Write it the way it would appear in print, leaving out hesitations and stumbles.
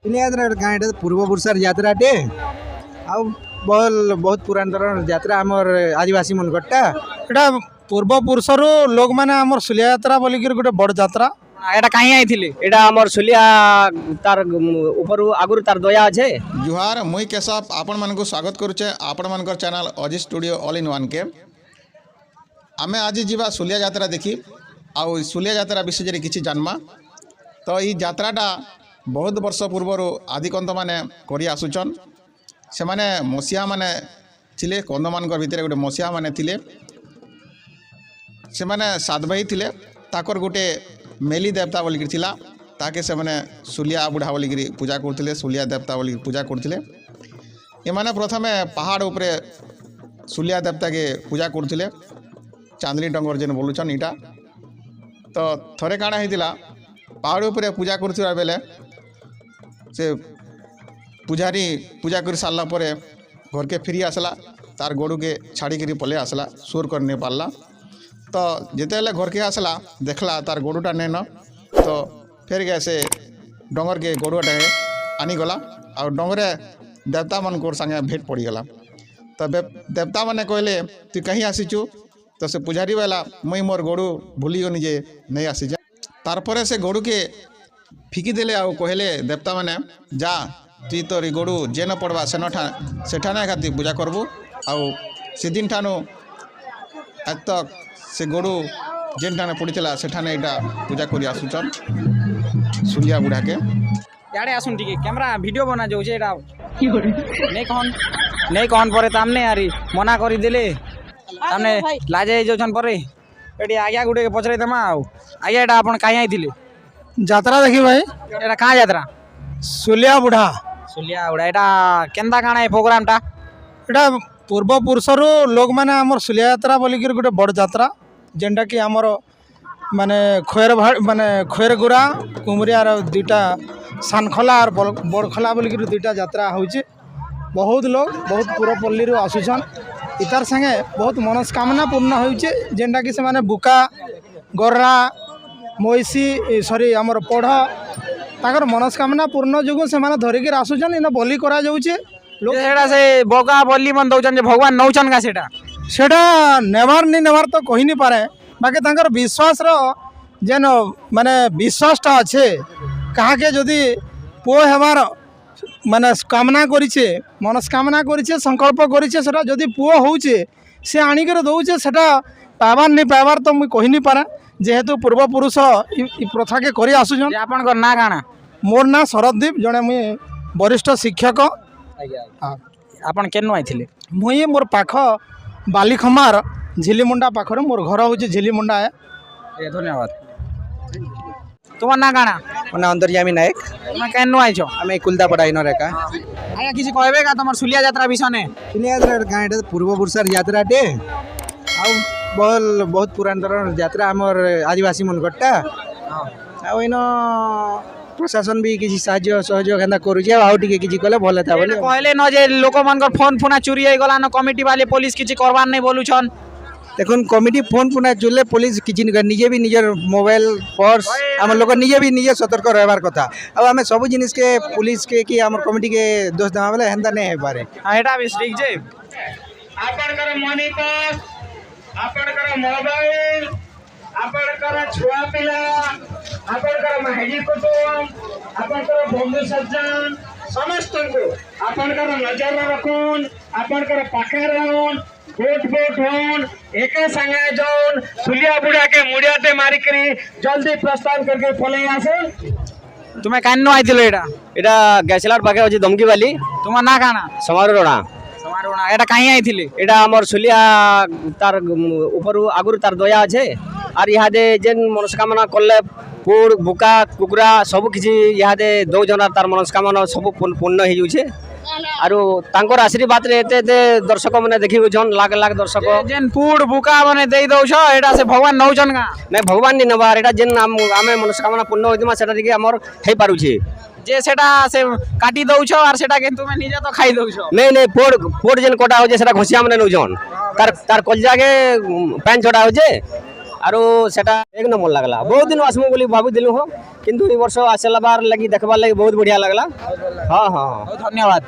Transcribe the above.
यात्रा गाँ पूर्व पुरुषर यात्राटे आउ बहुत बहुत पुरान यात्रा आमर आदिवासी मनकटा एटा पूर्व पुरुषर लोक मैंने आम सुलिया यात्रा बोलिक गोटे बड़ यात्रा এটা কাহি আইଥିଲେ এটা আমার সুলিয়া তার উপর আগুর তার দয়া আছে। जुहार मुई केशव आपण मानक स्वागत करुचे आपण मानकर चैनल अजी स्टूडियो ऑल इन वन के आमे आज जीवा सुलिया यात्रा देखी आउ सुलिया यात्रा विषय में किसी जानमा तो ये यात्राटा बहुत वर्ष पूर्वर आदिकंत माने करी आसुचन से माने मसीहा माने थिले कंद मानकर भितर गोटे मसीहा माने थिले से माने सात भाई थिले ताकर गोटे मेली देवता बोलिक थिला ताके से माने सुलिया बुढ़ा बोलिक पूजा करथिले सुलिया देवता बोलिक पूजा करथिले ए माने प्रथमे पहाड़ उपरे सुलिया देवता के पूजा करथिले चांदनी डंगर जेन बोलुछन इटा तो थरे काଣା ହେଇଥିଲା पहाड़ उपरे पूजा करथिबा बेले से पुजारी पूजा कर सारला परे घर के फिरी आसला तार गोड़ू के छाड़ी करी पले आसला सुर कर नहीं पारला तो जिते घर के आसला देखला तार गोड़ूटा नहीं न तो फिर गए से डंगर के गोड़ूटा आनीगला आ डंगरे देवता मन को संगे भेंट पड़ीगला तो देवता मैंने कहले तु कहीं आसीचु तो से पुजारी वाला मुई मोर गोड़ू भूलीगनी जे नहीं आसी जा तारपरे से गोड़ू के फिकी देले आ कहले देवता मैंने जा तुई तोर गोड़ू जेन पड़वा सेठाने खाती पूजा करबू आउ से दिन ठानु आज तक से गोड़ू जेन ठाने पड़ीला सेठाने एटा पूजा करी आसुचन सुलिया बुढ़ा के ইয়াড়ে আসুন টিকে ক্যামেরা ভিডিও বনা যাচ্ছে এটা নেই কহন পরে তামনে আরি মনা করি দেলে তামনে লাজে যাচ্ছন পরে এটি আজ্ঞা গুটে পচরাই দেমা আউ আজ্ঞা এটা আপন কাই আইଥିଲେ यात्रा देखी भाई এটা কাঁ যাত্রা सुलिया बुढ़ा সুলিয়া উড়া এটা কেন্দা কাଣା এই প্রোগ্রামটা एटा पूर्व पुरुषर लोक मैंने आम सुलिया यात्रा बोलिक गोटे बड़ यात्रा जेनटा कि आमर माने माने खैरगुरा कुमरियार दुईटा सानखला और बड़खला बोलिक दुईटा यात्रा होची बहुत लोग बहुत पुरपल्ली आसुछन इतार संगे बहुत मनस्कामना पूर्ण होचे जेनटा कि से माने बुका गर्रा मईसी सॉरी आमर पढ़ ताकर मनस्कामना पूर्ण जो से धरिक आसुछन इन बलि करा जाउचे लोग সেটা সে বগা বল্লি মন দউছন যে ভগবান নউছন গা সেটা सेटा नेवार नहीं नेवार तो कही नहीं पारे बाकी तांकर विश्वास जेन माने विश्वासटा अच्छे कहा के जदि पुओ हेबार माने कामना करिछे मनस्कामना करिछे संकल्प करिछे सेटा जदि पुओ होउछे से आनिकर दउछे सेटा पाबार नहीं पाबार तो मुई कही नहीं पारे जेहेतु पूर्व पुरुष इ प्रथा के करी आसुछन। যে আপনার না কাଣା मोर ना शरददीप जड़े मुई वरिष्ठ शिक्षक हाँ আপন কেন আইଥିଲେ मुई मोर पाख बालीखमार झिलीमुंडा पाखरे मोर घर हूँ झिलीमुंडा है। ধন্যবাদ তোমার না কাଣା মানে অন্তর্যামী নায়ক তুমি কেন আইছো আমি কুলদাপড়া ইনর একা আজ্ঞা কিছু কইবে কা তোমার সুলিয়া যাত্রা বিষয়ে यात्रा गाँ पूर्व पुरुषर यात्राटे आउ बहुत बहुत पुरान यात्रा आमर आदिवासी मनकटा आउ इन प्रशासन भी किसी साहाय्य सहयोग एंता करुचे आउ टिके किछि कले भले था बोले कहले न जे लोक मानकर फोन फोना चोरी हो गला न कमिटी वाले पुलिस किछि करबार नहीं बोलुछन देखुन कमिटी फोन पुना चुले पुलिस किछि निजे भी निजर मोबाइल पर्स आम लोग निजे भी निजे सतर्क रहबार कथा अब आम सब जिनिस के पुलिस के कि आम कमिटी के दोष देवा बेले हेंता नहीं हो पारे एटा भी स्ट्रिक जे आपनकर मनी पास आपनकर मोबाइल आपनकर छुआ पिला आपनकर माहिली कुटुम आपनकर बंधु सज्जन समस्त को आपनकर नजर रखुन आपनकर पाखे रहन बोट बोट होन एक संगे जोन सुलिया बुढ़ा के मुड़ियाते मारी करी जल्दी प्रस्थान करके पले आसन তুমি কেন আইছিলে এটা এটা গ্যাসলার পাখে হচ্ছে দমকি বালি তোমার না কানা সমারোহ রোড়া সমারোনা এটা কাই আইছিলে এটা আমার সুলিয়া তার উপর আগুর তার দয়া আছে আর ইহাদে যেন মনস্কামনা করলে পুর বুকা কুকুরা সবু কিছু ইহাদে দৌজন আর তার মনস্কামনা সবু পূর্ণ হয়ে যাচ্ছে আর তাঙ্কর আশীর্বাদরে এতে এতে দর্শক মানে দেখি বুঝন লাখ লাখ দর্শক যেন পুড় বুকা মানে দেই দউছ এটা সে ভগবান নউছন গা নাই ভগবান নি নেবার এটা যেন আমি মনস্কামনা পূর্ণ হইতমা সেটা দিকে আমার হই পারুছে যে সেটা সে কাটি দউছ আর সেটাকে তুমি নিজে তো খাই দউছ নেই নেই পোড় যেন কটা হচ্ছে সেটা ঘষিয়া মানে নৌজন তার কলজাকে প্যান ছটা হচ্ছে ଆରୁ ସେଟା ଏକ ନମ୍ବର ଲାଗଲା ବହୁତ ଦିନ ଆସମୁ ବୋଲି ଭାବୁଥିଲୁ ହଁ କିନ୍ତୁ ଏ ବର୍ଷ ଆସିଲା ବାର ଲାଗି ଦେଖବାର୍ ଲାଗି ବହୁତ ବଢ଼ିଆ ଲାଗଲା ହଁ ହଁ ହଉ ଧନ୍ୟବାଦ।